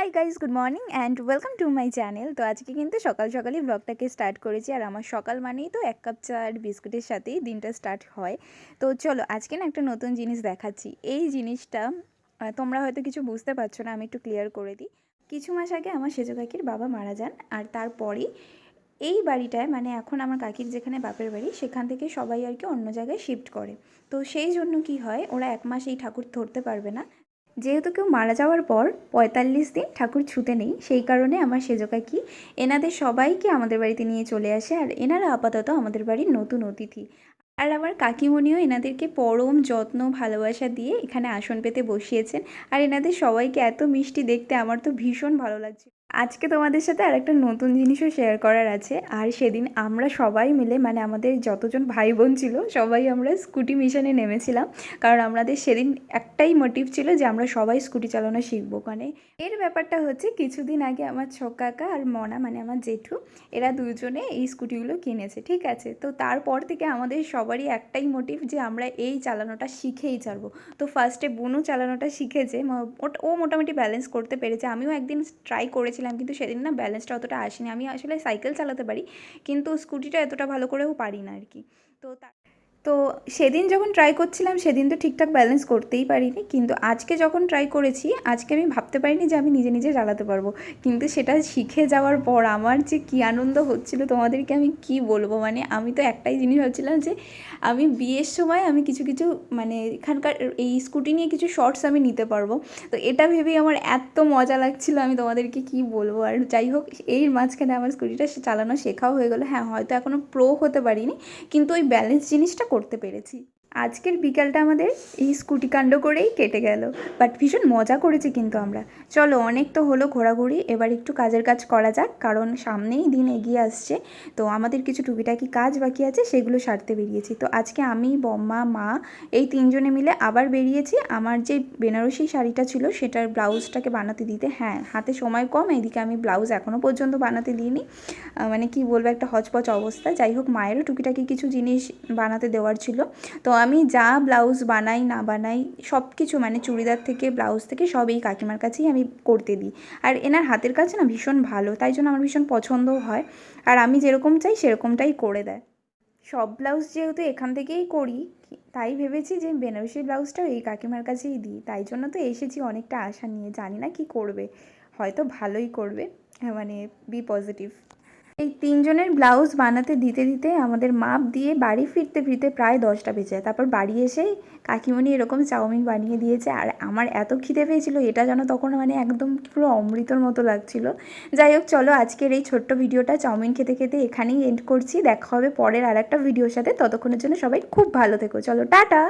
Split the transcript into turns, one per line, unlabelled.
Hi guys, good morning and welcome to my channel. তো আজকে কিন্তু সকাল সকালই ব্লগটাকে স্টার্ট করেছি। আর আমার সকাল মানেই তো 1 কাপ চা আর বিস্কুটের সাথেই দিনটা স্টার্ট হয়। তো চলো আজকে না একটা নতুন জিনিস দেখাচ্ছি। এই জিনিসটা তোমরা হয়তো কিছু বুঝতে পারছো না, আমি একটু ক্লিয়ার করে দিই। কিছু মাস আগে আমার সেজো কাকির বাবা মারা যান, আর তারপরেই এই বাড়িটায় মানে এখন আমার কাকির যেখানে বাপের বাড়ি সেখান থেকে সবাই আর কি অন্য জায়গায় শিফট করে। তো সেই জন্য কি হয়, ওরা 1 মাস এই ঠাকুর ধরতে পারবে না। যেহেতু কেউ মারা যাওয়ার পর ৪৫ দিন ঠাকুর ছুতে নেই, সেই কারণে আমার সেজো কাকি এনাদের সবাইকে আমাদের বাড়িতে নিয়ে চলে আসে। আর এনারা আপাতত আমাদের বাড়ির নতুন অতিথি। আর আমার কাকিমণিও এনাদেরকে পরম যত্ন ভালোবাসা দিয়ে এখানে আসন পেতে বসিয়েছেন। আর এনাদের সবাইকে এত মিষ্টি দেখতে আমার তো ভীষণ ভালো লাগছে। আজকে তোমাদের সাথে আর একটা নতুন জিনিসও শেয়ার করার আছে। আর সেদিন আমরা সবাই মিলে মানে আমাদের যতজন ভাই বোন ছিল সবাই আমরা স্কুটি মিশনে নেমেছিলাম। কারণ আমাদের সেদিন একটাই মোটিভ ছিল যে আমরা সবাই স্কুটি চালানো শিখবো। মানে এর ব্যাপারটা হচ্ছে, কিছুদিন আগে আমার ছোট কাকা আর মনা মানে আমার জেঠু, এরা দুজনে এই স্কুটিগুলো কিনেছে, ঠিক আছে। তো তারপর থেকে আমাদের সবারই একটাই মোটিভ যে আমরা এই চালানোটা শিখেই ছাড়বো। তো ফার্স্টে বুনু চালানোটা শিখেছে, ও মোটামুটি ব্যালেন্স করতে পেরেছে। আমিও একদিন ট্রাই করেছিলাম, কিন্তু সেদিন না ব্যালেন্সটা অতটা আসেনি। আমি আসলে সাইকেল চালাতে পারি, কিন্তু স্কুটিটা এতটা ভালো করেও পারি না আর কি। তো তো সেদিন যখন ট্রাই করছিলাম সেদিন তো ঠিকঠাক ব্যালেন্স করতেই পারিনি, কিন্তু আজকে যখন ট্রাই করেছি আজকে আমি ভাবতে পারিনি যে আমি নিজে নিজে চালাতে পারবো। কিন্তু সেটা শিখে যাওয়ার পর আমার যে কী আনন্দ হচ্ছিল তোমাদেরকে আমি কি বলবো। মানে আমি তো একটাই জিনিস ভাবছিলাম যে আমি বিয়ের সময় আমি কিছু কিছু মানে এখানকার এই স্কুটি নিয়ে কিছু শর্টস আমি নিতে পারবো। তো এটা ভেবেই আমার এত মজা লাগছিল, আমি তোমাদেরকে কি বলবো। আর যাই হোক, এই মাঝখানে আমার স্কুটিটা চালানো শেখাও হয়ে গেলো। হ্যাঁ, হয়তো এখনও প্রো হতে পারিনি, কিন্তু ওই ব্যালেন্স জিনিসটা করতে পেরেছি। আজকের বিকালটা আমাদের এই স্কুটি কাণ্ড করেই কেটে গেল, বাট ভীষণ মজা করেছি কিন্তু আমরা। চলো, অনেক তো হলো ঘোরাঘুরি, এবার একটু কাজের কাজ করা যাক, কারণ সামনেই দিন এগিয়ে আসছে। তো আমাদের কিছু টুকিটাকি কাজ বাকি আছে, সেগুলো সারতে বেরিয়েছি। তো আজকে আমি, বম্মা, মা এই তিনজনে মিলে আবার বেরিয়েছি আমার যে বেনারসি শাড়িটা ছিল সেটার ব্লাউজটাকে বানাতে দিতে। হ্যাঁ, হাতে সময় কম, এইদিকে আমি ব্লাউজ এখনও পর্যন্ত বানাতে দিইনি। মানে কি বলবো, একটা হচপচ অবস্থা। যাই হোক, মায়েরও টুকিটাকি কিছু জিনিস বানাতে দেওয়ার ছিল। তো আমি যা ব্লাউজ বানাই না বানাই সব কিছু মানে চুড়িদার থেকে ব্লাউজ থেকে সব এই কাকিমার কাছেই আমি করতে দিই। আর এনার হাতের কাছে না ভীষণ ভালো, তাই জন্য আমার ভীষণ পছন্দও হয়। আর আমি যেরকম চাই সেরকমটাই করে দেয়। সব ব্লাউজ যেহেতু এখান থেকেই করি, তাই ভেবেছি যে বেনারসি ব্লাউজটাও এই কাকিমার কাছেই দিই। তাই জন্য তো এসেছি অনেকটা আশা নিয়ে, জানি না কি করবে, হয়তো ভালোই করবে। মানে বি পজিটিভ। এই তিনজনের ব্লাউজ বানাতে দিতে দিতে আমাদের মাপ দিয়ে বাড়ি ফিরতে ফিরতে প্রায় 10টা বেজে যায়। তারপর বাড়ি এসেই কাকিমণি এরকম চাউমিন বানিয়ে দিয়েছে, আর আমার এত খিদে পেয়েছিল, এটা যেন তখন মানে একদম পুরো অমৃতর মতো লাগছিল। যাই হোক, চলো আজকের এই ছোট্ট ভিডিওটা চাউমিন খেতে খেতে এখানেই এন্ড করছি। দেখা হবে পরের আর একটা ভিডিওর সাথে। ততক্ষণের জন্য সবাই খুব ভালো থেকো। চলো, টাটা।